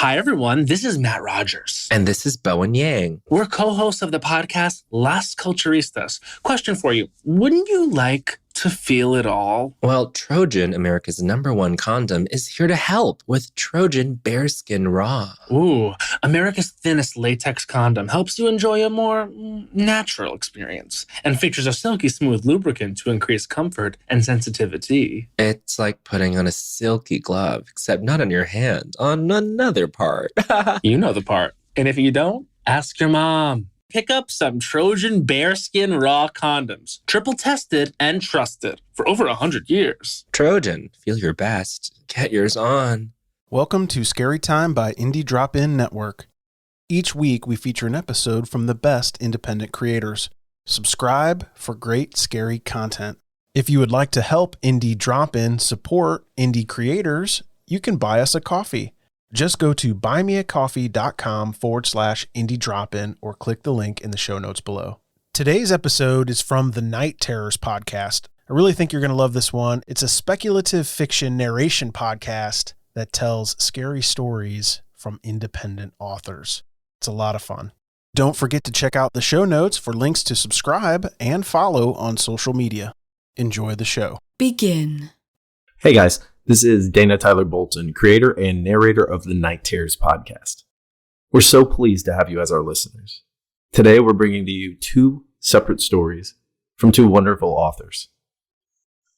Hi, everyone. This is Matt Rogers. And this is Bowen Yang. We're co-hosts of the podcast Las Culturistas. Question for you. Wouldn't you like to feel it all? Well, Trojan, America's #1 condom, is here to help with Trojan Bearskin Raw. Ooh, America's thinnest latex condom helps you enjoy a more natural experience and features a silky smooth lubricant to increase comfort and sensitivity. It's like putting on a silky glove, except not on your hand, on another part. You know the part. And if you don't, ask your mom. Pick up some Trojan Bearskin Raw condoms. Triple tested and trusted for over 100 years. Trojan, feel your best. Get yours on. Welcome to Scary Time by Indie Drop-In Network. Each week we feature an episode from the best independent creators. Subscribe for great scary content. If you would like to help Indie Drop-In support indie creators, you can buy us a coffee. Just go to buymeacoffee.com/indie drop-in or click the link in the show notes below. Today's episode is from the Night Terrors podcast. I really think you're going to love this one. It's a speculative fiction narration podcast that tells scary stories from independent authors. It's a lot of fun. Don't forget to check out the show notes for links to subscribe and follow on social media. Enjoy the show. Begin. Hey guys. This is Dana Tyler Bolton, creator and narrator of the Night Terrors podcast. We're so pleased to have you as our listeners. Today, we're bringing to you 2 separate stories from 2 wonderful authors.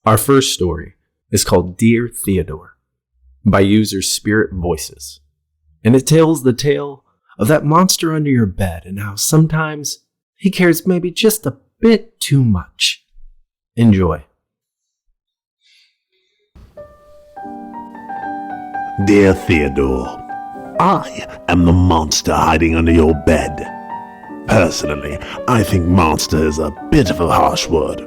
Our first story is called Dear Theodore by user SpiritVoice, and it tells the tale of that monster under your bed and how sometimes he cares maybe just a bit too much. Enjoy. Dear Theodore, I am the monster hiding under your bed. Personally, I think monster is a bit of a harsh word.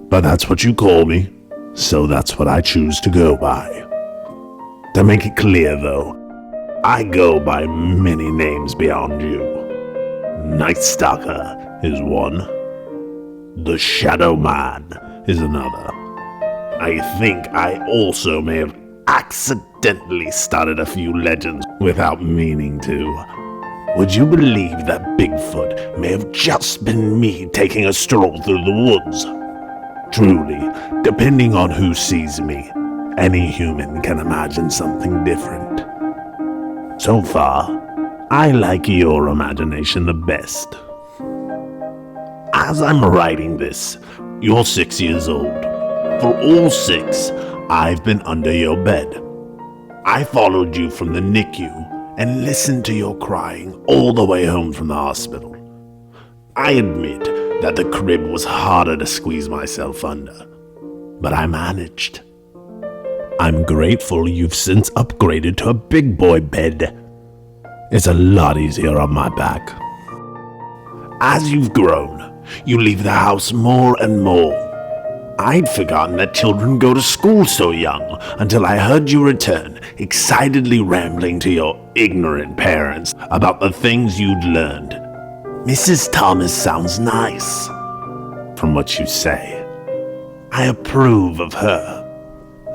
But that's what you call me, so that's what I choose to go by. To make it clear though, I go by many names beyond you. Night Stalker is one. The Shadow Man is another. I think I also may have accidentally started a few legends without meaning to. Would you believe that Bigfoot may have just been me taking a stroll through the woods? Truly, depending on who sees me, any human can imagine something different. So far, I like your imagination the best. As I'm writing this, you're 6 years old. For all 6, I've been under your bed. I followed you from the NICU and listened to your crying all the way home from the hospital. I admit that the crib was harder to squeeze myself under, but I managed. I'm grateful you've since upgraded to a big boy bed. It's a lot easier on my back. As you've grown, you leave the house more and more. I'd forgotten that children go to school so young until I heard you return, excitedly rambling to your ignorant parents about the things you'd learned. Mrs. Thomas sounds nice. From what you say, I approve of her.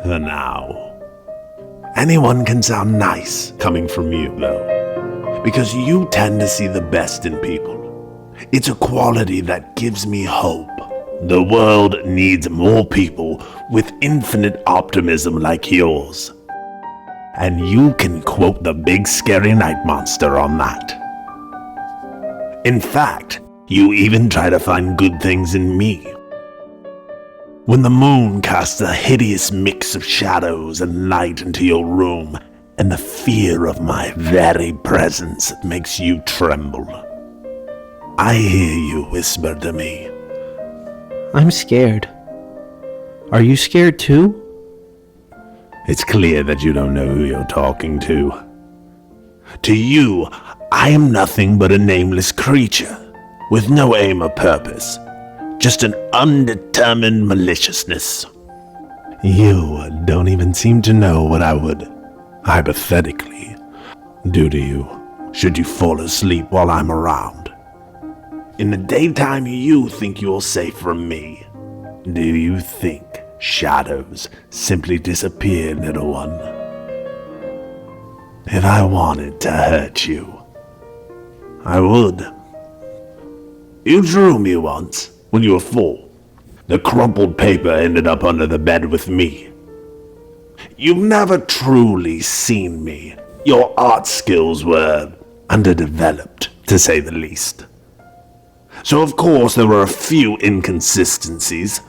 For now. Anyone can sound nice coming from you, though, because you tend to see the best in people. It's a quality that gives me hope. The world needs more people with infinite optimism like yours. And you can quote the big scary night monster on that. In fact, you even try to find good things in me. When the moon casts a hideous mix of shadows and light into your room, and the fear of my very presence makes you tremble, I hear you whisper to me, I'm scared. Are you scared too? it's clear that you don't know who you're talking to. To you, I am nothing but a nameless creature, with no aim or purpose, just an undetermined maliciousness. You don't even seem to know what I would, hypothetically, do to you, should you fall asleep while I'm around. In the daytime, you think you're safe from me. Do you think shadows simply disappear, little one? If I wanted to hurt you, I would. You drew me once, when you were 4. The crumpled paper ended up under the bed with me. You've never truly seen me. Your art skills were underdeveloped, to say the least. So of course there were a few inconsistencies.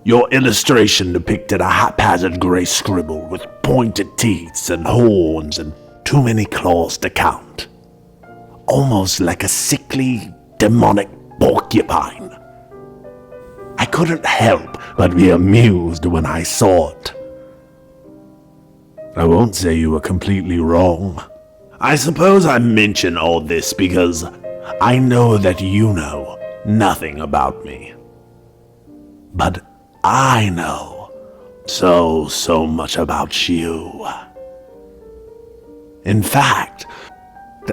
Your illustration depicted a haphazard gray scribble with pointed teeth and horns and too many claws to count. Almost like a sickly, demonic porcupine. I couldn't help but be amused when I saw it. I won't say you were completely wrong. I suppose I mention all this because I know that you know nothing about me. But I know so much about you. In fact,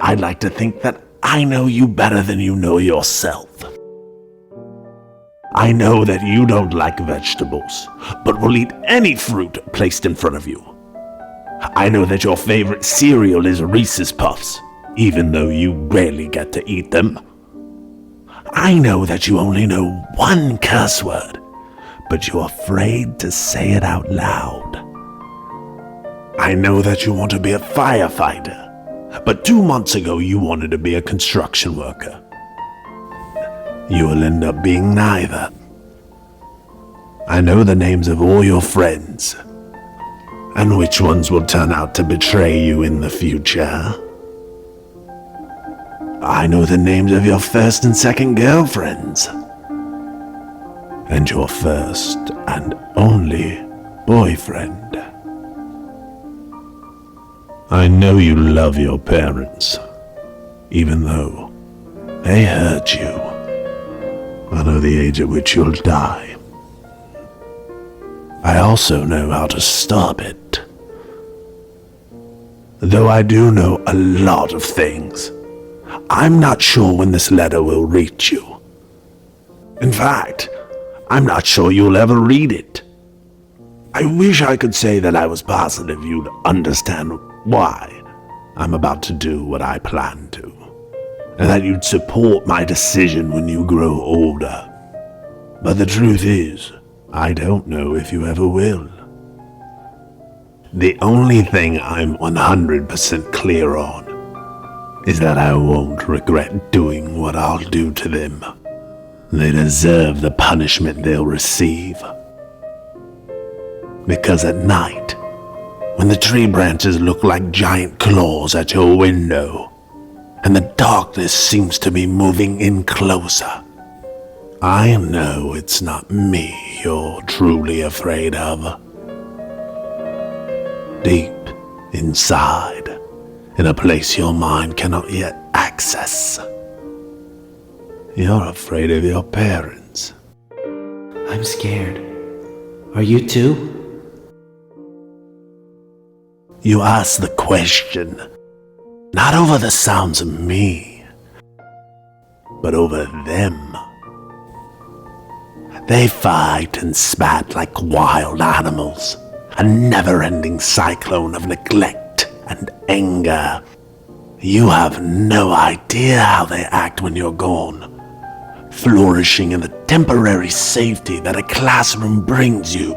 I'd like to think that I know you better than you know yourself. I know that you don't like vegetables, but will eat any fruit placed in front of you. I know that your favorite cereal is Reese's Puffs, even though you rarely get to eat them. I know that you only know one curse word, but you're afraid to say it out loud. I know that you want to be a firefighter, but 2 months ago you wanted to be a construction worker. You will end up being neither. I know the names of all your friends, and which ones will turn out to betray you in the future. I know the names of your first and second girlfriends, and your first and only boyfriend. I know you love your parents, even though they hurt you. I know the age at which you'll die. I also know how to stop it. Though I do know a lot of things, I'm not sure when this letter will reach you. In fact, I'm not sure you'll ever read it. I wish I could say that I was positive you'd understand why I'm about to do what I plan to, and that you'd support my decision when you grow older. But the truth is, I don't know if you ever will. The only thing I'm 100% clear on is that I won't regret doing what I'll do to them. They deserve the punishment they'll receive. Because at night, when the tree branches look like giant claws at your window, and the darkness seems to be moving in closer, I know it's not me you're truly afraid of. Deep inside, in a place your mind cannot yet access, you're afraid of your parents. I'm scared. Are you too? You ask the question, not over the sounds of me, but over them. They fight and spat like wild animals, a never-ending cyclone of neglect and anger. You have no idea how they act when you're gone, flourishing in the temporary safety that a classroom brings you.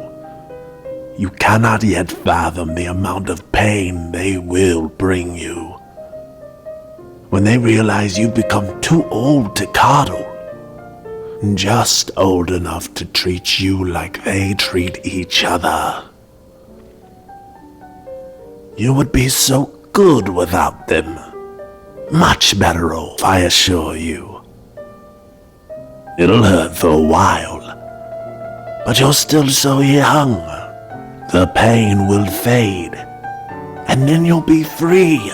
You cannot yet fathom the amount of pain they will bring you. When they realize you've become too old to coddle, just old enough to treat you like they treat each other. You would be so good without them. Much better off, I assure you. It'll hurt for a while, but you're still so young. The pain will fade, and then you'll be free.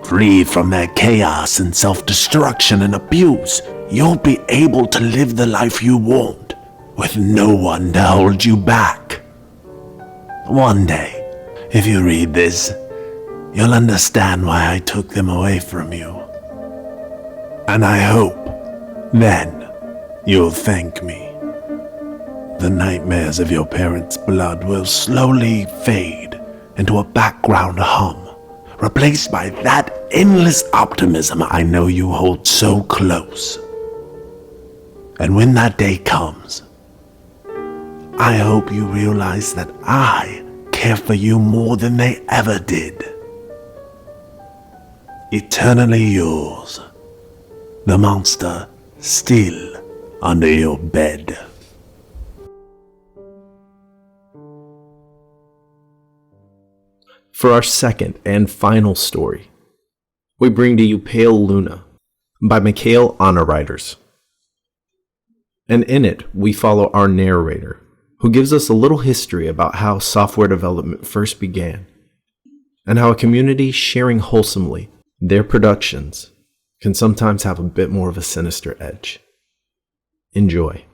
Free from their chaos and self-destruction and abuse. You'll be able to live the life you want, with no one to hold you back. One day, if you read this, you'll understand why I took them away from you. And I hope, then, you'll thank me. The nightmares of your parents' blood will slowly fade into a background hum replaced by that endless optimism I know you hold so close. And when that day comes, I hope you realize that I care for you more than they ever did. Eternally yours, the monster still under your bed. For our second and final story, we bring to you Pale Luna by Mikhail Honoridez. And in it, we follow our narrator, who gives us a little history about how software development first began, and how a community sharing wholesomely their productions can sometimes have a bit more of a sinister edge. Enjoy.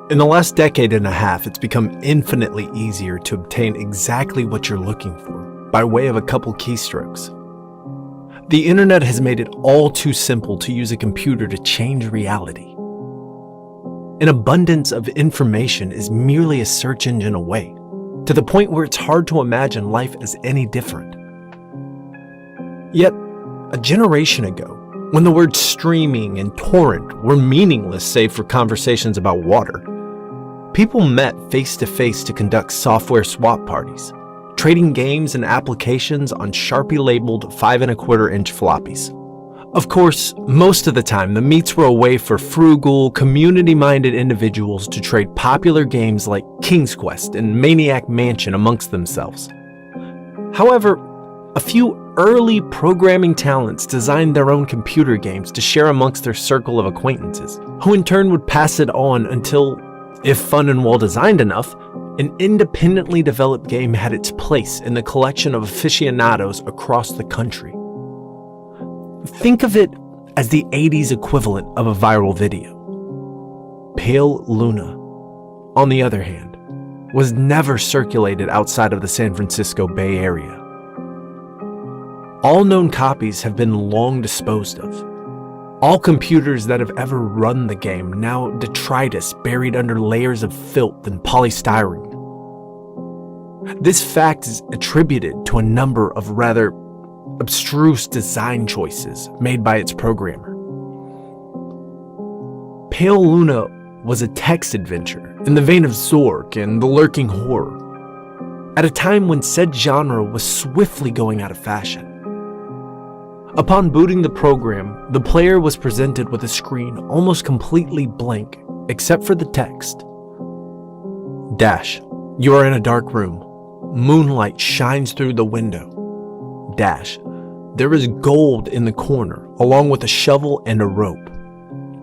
In the last decade and a half, it's become infinitely easier to obtain exactly what you're looking for by way of a couple keystrokes. The internet has made it all too simple to use a computer to change reality. An abundance of information is merely a search engine away, to the point where it's hard to imagine life as any different. Yet, a generation ago, when the words streaming and torrent were meaningless save for conversations about water, people met face-to-face to conduct software swap parties, trading games and applications on Sharpie-labeled 5 1/4-inch floppies. Of course, most of the time, the meets were a way for frugal, community-minded individuals to trade popular games like King's Quest and Maniac Mansion amongst themselves. However, a few early programming talents designed their own computer games to share amongst their circle of acquaintances, who in turn would pass it on until, if fun and well-designed enough, an independently developed game had its place in the collection of aficionados across the country. Think of it as the 80s equivalent of a viral video. Pale Luna, on the other hand, was never circulated outside of the San Francisco Bay Area. All known copies have been long disposed of. All computers that have ever run the game now detritus buried under layers of filth and polystyrene. This fact is attributed to a number of rather abstruse design choices made by its programmer. Pale Luna was a text adventure in the vein of Zork and The Lurking Horror, at a time when said genre was swiftly going out of fashion. Upon booting the program, the player was presented with a screen almost completely blank, except for the text. Dash, you are in a dark room. Moonlight shines through the window. Dash, there is gold in the corner, along with a shovel and a rope.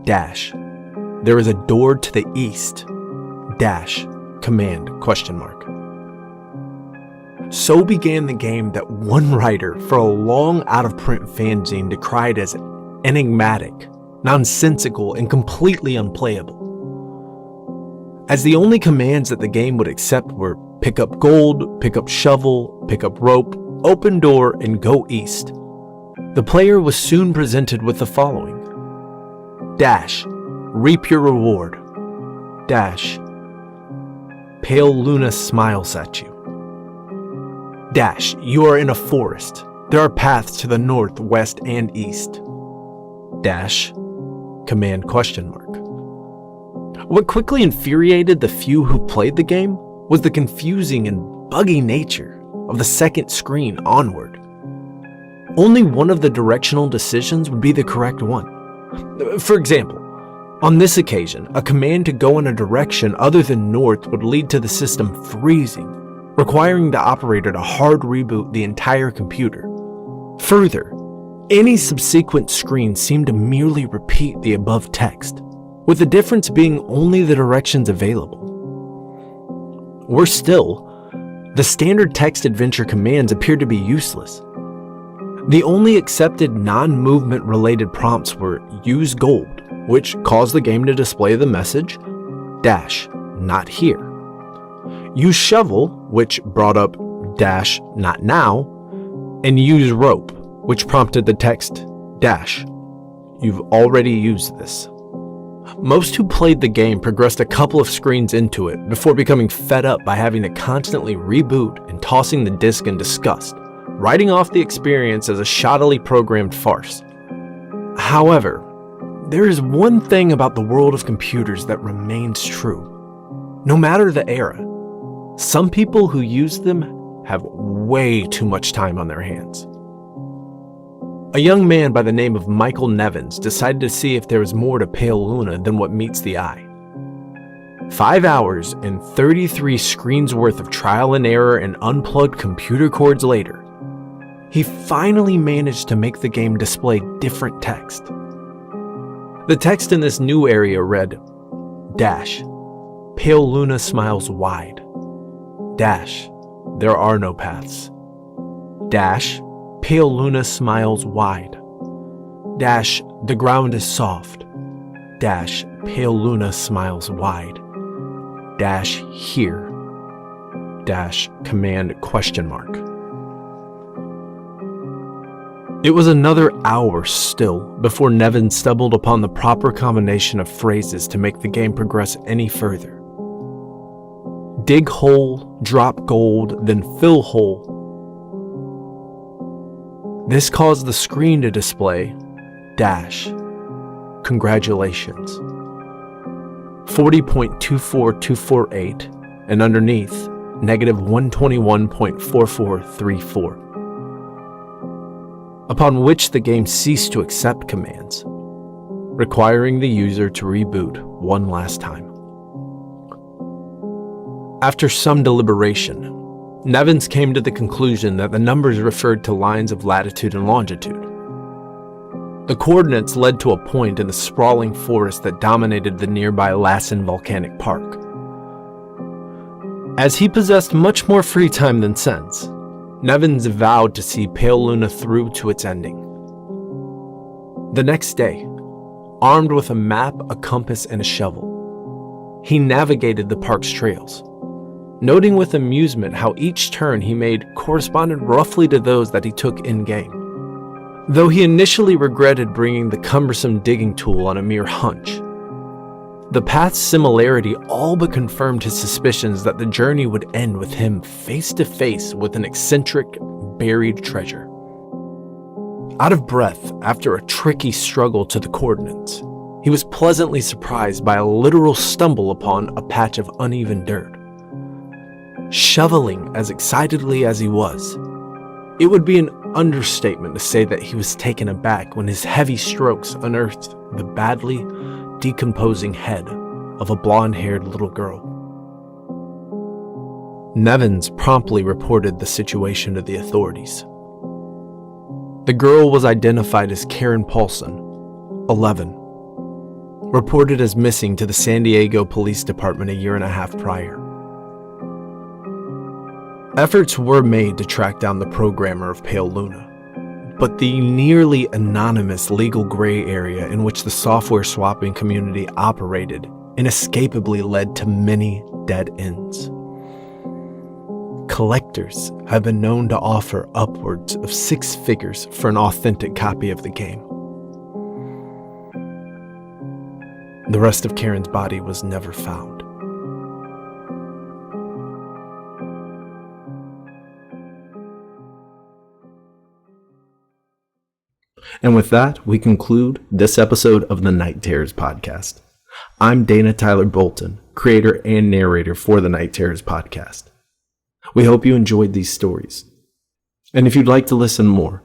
Dash, there is a door to the east. Dash, command, question mark. So began the game that one writer for a long out-of-print fanzine decried as enigmatic, nonsensical, and completely unplayable. As the only commands that the game would accept were pick up gold, pick up shovel, pick up rope, open door, and go east, the player was soon presented with the following. Dash, reap your reward. Dash, Pale Luna smiles at you. Dash, you are in a forest. There are paths to the north, west, and east. Dash, command question mark. What quickly infuriated the few who played the game was the confusing and buggy nature of the second screen onward. Only one of the directional decisions would be the correct one. For example, on this occasion, a command to go in a direction other than north would lead to the system freezing, requiring the operator to hard reboot the entire computer. Further, any subsequent screen seemed to merely repeat the above text, with the difference being only the directions available. Worse still, the standard text adventure commands appeared to be useless. The only accepted non-movement related prompts were use gold, which caused the game to display the message, dash, not here. Use shovel, which brought up dash, not now, and use rope, which prompted the text, dash, you've already used this. Most who played the game progressed a couple of screens into it before becoming fed up by having to constantly reboot and tossing the disc in disgust, writing off the experience as a shoddily programmed farce. However, there is one thing about the world of computers that remains true. No matter the era, some people who use them have way too much time on their hands. A young man by the name of Michael Nevins decided to see if there was more to Pale Luna than what meets the eye. 5 hours and 33 screens worth of trial and error and unplugged computer cords later, he finally managed to make the game display different text. The text in this new area read, dash, Pale Luna smiles wide. Dash, there are no paths. Dash, Pale Luna smiles wide. Dash, the ground is soft. Dash, Pale Luna smiles wide. Dash, here. Dash, command question mark. It was another hour still before Nevin stumbled upon the proper combination of phrases to make the game progress any further. Dig hole, drop gold, then fill hole. This caused the screen to display, dash, congratulations, 40.24248, and underneath, negative 121.4434. Upon which the game ceased to accept commands, requiring the user to reboot one last time. After some deliberation, Nevins came to the conclusion that the numbers referred to lines of latitude and longitude. The coordinates led to a point in the sprawling forest that dominated the nearby Lassen Volcanic Park. As he possessed much more free time than sense, Nevins vowed to see Pale Luna through to its ending. The next day, armed with a map, a compass, and a shovel, he navigated the park's trails, noting with amusement how each turn he made corresponded roughly to those that he took in-game. Though he initially regretted bringing the cumbersome digging tool on a mere hunch, the path's similarity all but confirmed his suspicions that the journey would end with him face to face with an eccentric, buried treasure. Out of breath after a tricky struggle to the coordinates, he was pleasantly surprised by a literal stumble upon a patch of uneven dirt. Shoveling as excitedly as he was, it would be an understatement to say that he was taken aback when his heavy strokes unearthed the badly decomposing head of a blonde-haired little girl. Nevins promptly reported the situation to the authorities. The girl was identified as Karen Paulson, 11, reported as missing to the San Diego Police Department a year and a half prior. Efforts were made to track down the programmer of Pale Luna, but the nearly anonymous legal gray area in which the software swapping community operated inescapably led to many dead ends. Collectors have been known to offer upwards of 6 figures for an authentic copy of the game. The rest of Karen's body was never found. And with that, we conclude this episode of the Night Terrors podcast. I'm Dana Tyler Bolton, creator and narrator for the Night Terrors podcast. We hope you enjoyed these stories. And if you'd like to listen more,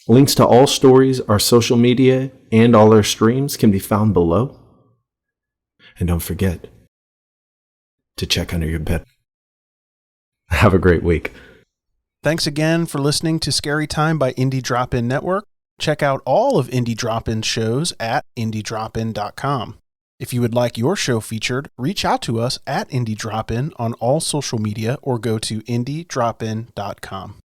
links to all stories, our social media, and all our streams can be found below. And don't forget to check under your bed. Have a great week. Thanks again for listening to Scary Time by Indie Drop-In Network. Check out all of Indie Drop-In shows at indiedropin.com. If you would like your show featured, reach out to us at Indie Drop-In on all social media or go to indiedropin.com.